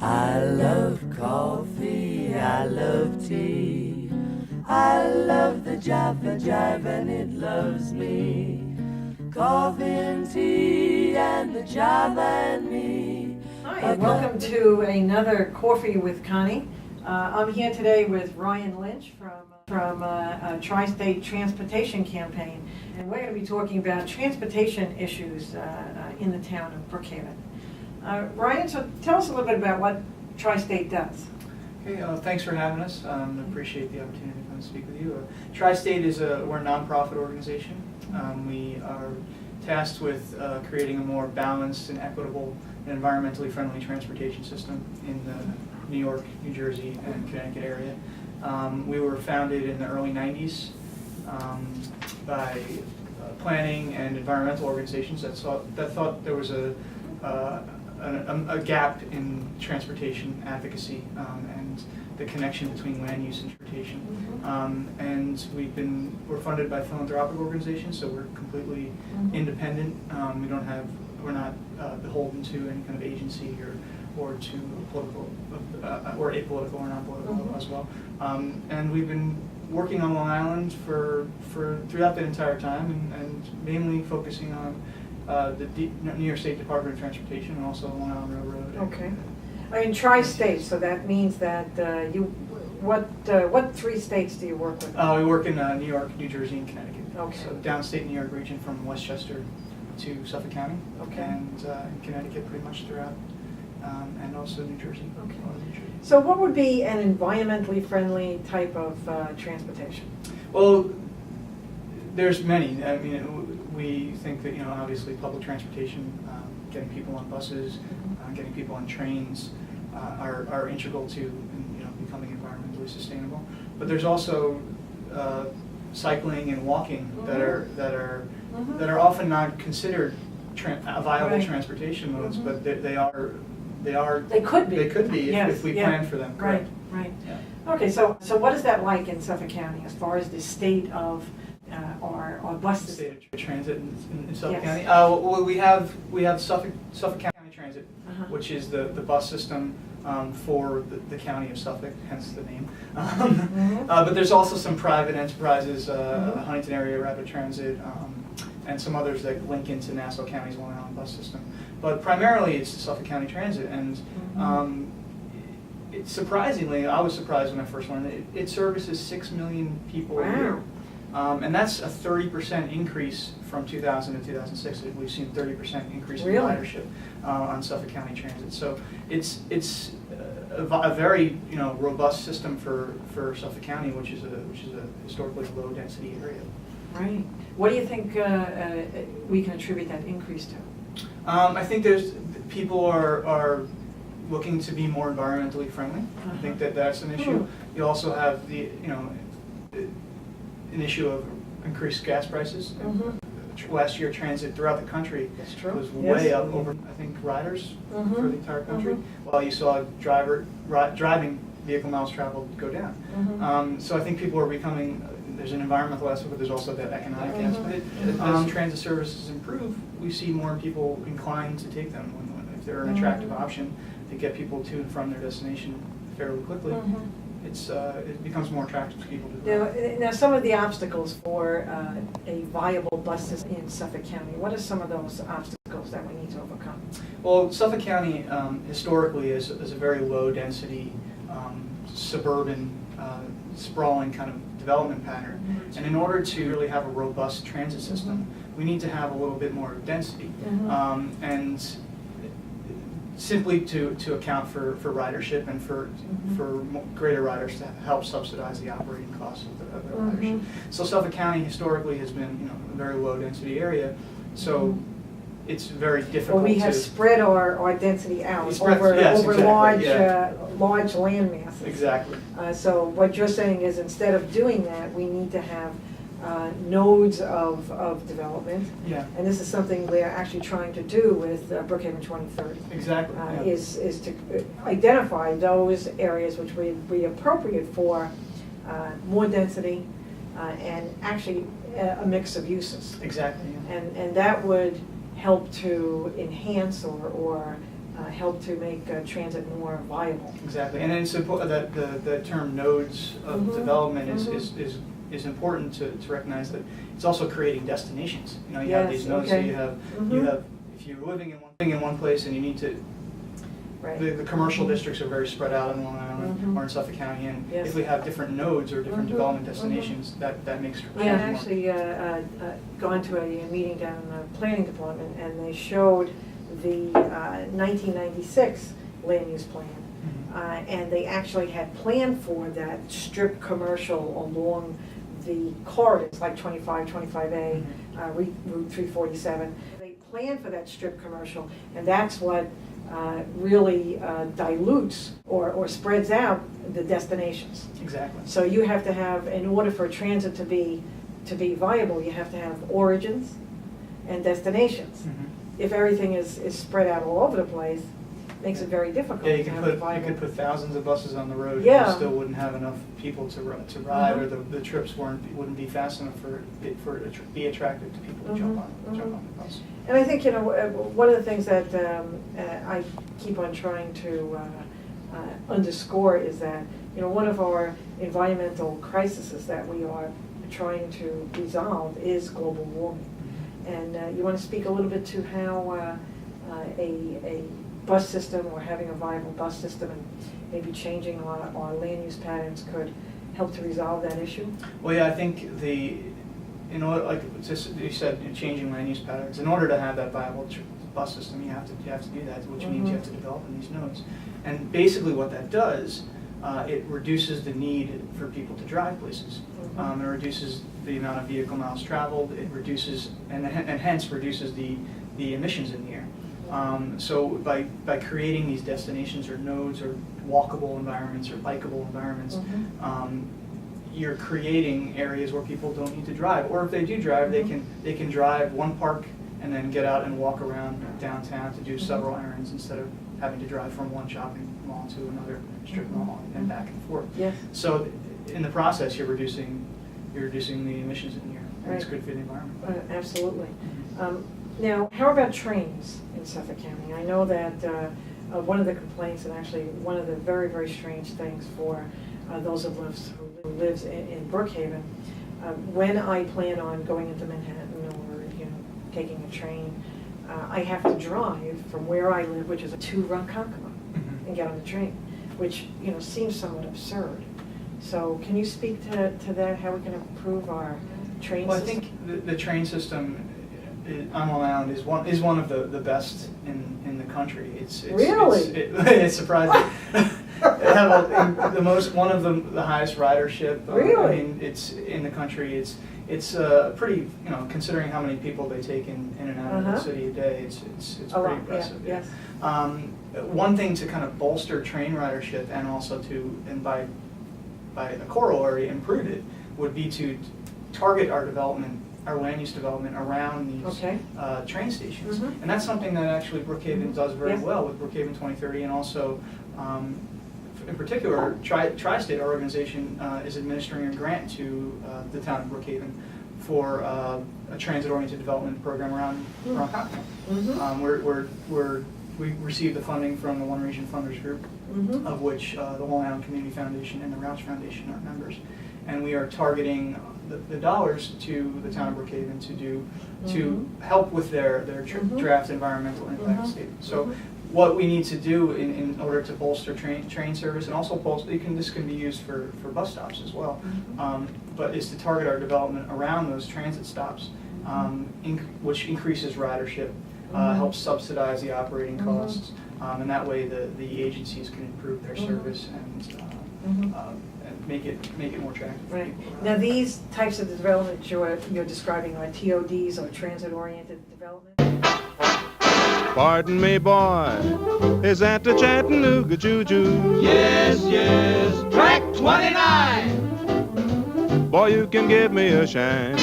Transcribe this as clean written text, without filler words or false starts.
I love coffee, I love tea, I love the jive and it loves me. Coffee and tea and the Java and me. Hi, and welcome to another Coffee with Connie. I'm here today with Ryan Lynch from TriState Transportation Campaign, and we're going to be talking about transportation issues in the town of Brookhaven. Ryan, so tell us a little bit about what TriState does. Okay, thanks for having us. Appreciate the opportunity to come and speak with you. TriState is we're a nonprofit organization. We are tasked with creating a more balanced and equitable and environmentally friendly transportation system in the New York, New Jersey, and Connecticut area. We were founded in the early 90s by planning and environmental organizations that thought there was a gap in transportation advocacy and the connection between land use and transportation. And we're funded by philanthropic organizations, so we're completely independent. We're not beholden to any kind of agency or to political or apolitical or non-political as well. And we've been working on Long Island for throughout that entire time, and mainly focusing on the New York State Department of Transportation and also Long Island Railroad. Okay. I mean, tri-state, so that means that what three states do you work with? We work in New York, New Jersey, and Connecticut. Okay. So downstate New York region from Westchester to Suffolk County. Okay. And in Connecticut pretty much throughout, and also New Jersey. Okay. New Jersey. So what would be an environmentally friendly type of transportation? Well, there's many. I mean, we think that, obviously public transportation, getting people on buses, getting people on trains are integral to becoming environmentally sustainable. But there's also cycling and walking that are often not considered viable transportation modes, but they could be if we plan for them. Right. Yeah. Okay, so what is that like in Suffolk County as far as the state of our buses? State of transit in Suffolk Yes. County. Well, we have Suffolk County Transit, which is the bus system for the county of Suffolk, hence the name. But there's also some private enterprises, Huntington Area Rapid Transit, and some others that link into Nassau County's Long Island bus system. But primarily it's the Suffolk County Transit, and surprisingly, I was surprised when I first learned that it services 6 million people a year. And that's a 30% increase from 2000 to 2006. We've seen 30% increase in ridership on Suffolk County Transit. So it's a very robust system for Suffolk County, which is a historically low density area. Right. What do you think we can attribute that increase to? I think people are looking to be more environmentally friendly. I think that's an issue. You also have an issue of increased gas prices. Last year, transit throughout the country was way up over, I think, riders for the entire country, while you saw driving vehicle miles traveled go down. So I think people are becoming, there's an environmental aspect, but there's also that economic aspect. As transit services improve, we see more people inclined to take them if they're an attractive option to get people to and from their destination fairly quickly. It becomes more attractive to people to drive. Now, some of the obstacles for a viable bus system in Suffolk County, what are some of those obstacles that we need to overcome? Well, Suffolk County historically is a very low density, suburban, sprawling kind of development pattern. And in order to really have a robust transit system, we need to have a little bit more density. And simply to account for ridership and for greater riders to help subsidize the operating costs of the ridership. So Suffolk County historically has been a very low density area, so it's very difficult. Well, we have spread our density out over large land masses. Exactly. So what you're saying is, instead of doing that, we need to have nodes of development. Yeah. And this is something we're actually trying to do with Brookhaven 2030. Exactly. Is to identify those areas which would be appropriate for more density and actually a mix of uses. Exactly. Yeah. And that would help to enhance or help to make transit more viable. Exactly, and then it's important that the term nodes of development is important to recognize that it's also creating destinations. You know, you have these nodes, so you have if you're living in one place and you need to. Right. The commercial districts are very spread out in Long Island or in Suffolk County, and if we have different nodes or different development destinations, that makes. I had actually gone to a meeting down in the planning department, and they showed the 1996 land use plan, and they actually had planned for that strip commercial along the corridors, like 25, 25A, Route 347. They planned for that strip commercial, and that's what really dilutes or spreads out the destinations. Exactly. So you have to have, in order for transit to be viable, you have to have origins and destinations. If everything is spread out all over the place, it makes it very difficult. Yeah, you to could have put it viable. you could put thousands of buses on the road. Yeah. You still wouldn't have enough people to ride, or the trips wouldn't be fast enough for it to be attractive to people to jump on the bus. And I think, you know, one of the things that I keep on trying to underscore is that, you know, one of our environmental crises that we are trying to resolve is global warming. And you want to speak a little bit to how a bus system, or having a viable bus system, and maybe changing our land use patterns could help to resolve that issue? Well, yeah, I think in order, like you said, changing land use patterns. In order to have that viable bus system, you have to do that, which means you have to develop in these nodes. And basically, what that does, it reduces the need for people to drive places. It reduces the amount of vehicle miles traveled. It reduces and hence reduces the emissions in the air. So by creating these destinations or nodes or walkable environments or bikeable environments, you're creating areas where people don't need to drive, or if they do drive, they can drive one park and then get out and walk around downtown to do several errands instead of having to drive from one shopping mall to another strip mall and back and forth. Yes. So in the process, you're reducing the emissions in the air, and it's good for the environment. Absolutely. Now, how about trains in Suffolk County? I know that one of the complaints, and actually one of the very, very strange things for those of us who lives in Brookhaven, when I plan on going into Manhattan or, you know, taking a train, I have to drive from where I live, which is to Ronkonkoma, and get on the train, which, you know, seems somewhat absurd. So can you speak to that, how we can improve our train system? Well, I think the train system on Long Island is one of the best in the country. It's surprising. They have one of the highest ridership. Really? I mean, it's in the country. It's pretty, you know, considering how many people they take in and out of the city a day. It's pretty impressive. Yeah. Yes. One thing to kind of bolster train ridership, and also by a corollary improve it, would be to target our land use development around these train stations. And that's something that actually Brookhaven does very well with Brookhaven 2030, and also in particular, TriState, our organization, is administering a grant to the town of Brookhaven for a transit-oriented development program around Brookhaven. We received the funding from the One Region Funders Group, of which the Long Island Community Foundation and the Roush Foundation are members. And we are targeting the dollars to the town of Brookhaven to help with their draft environmental impact statement. So what we need to do in order to bolster train service, and also this can be used for bus stops as well, but is to target our development around those transit stops, which increases ridership, helps subsidize the operating costs, and that way the agencies can improve their service and make it more attractive. Right. Now, these types of development you're describing are TODs, or transit-oriented development? Pardon me, boy, is that the Chattanooga Choo-Choo? Yes, yes, track 29. Boy, you can give me a shine.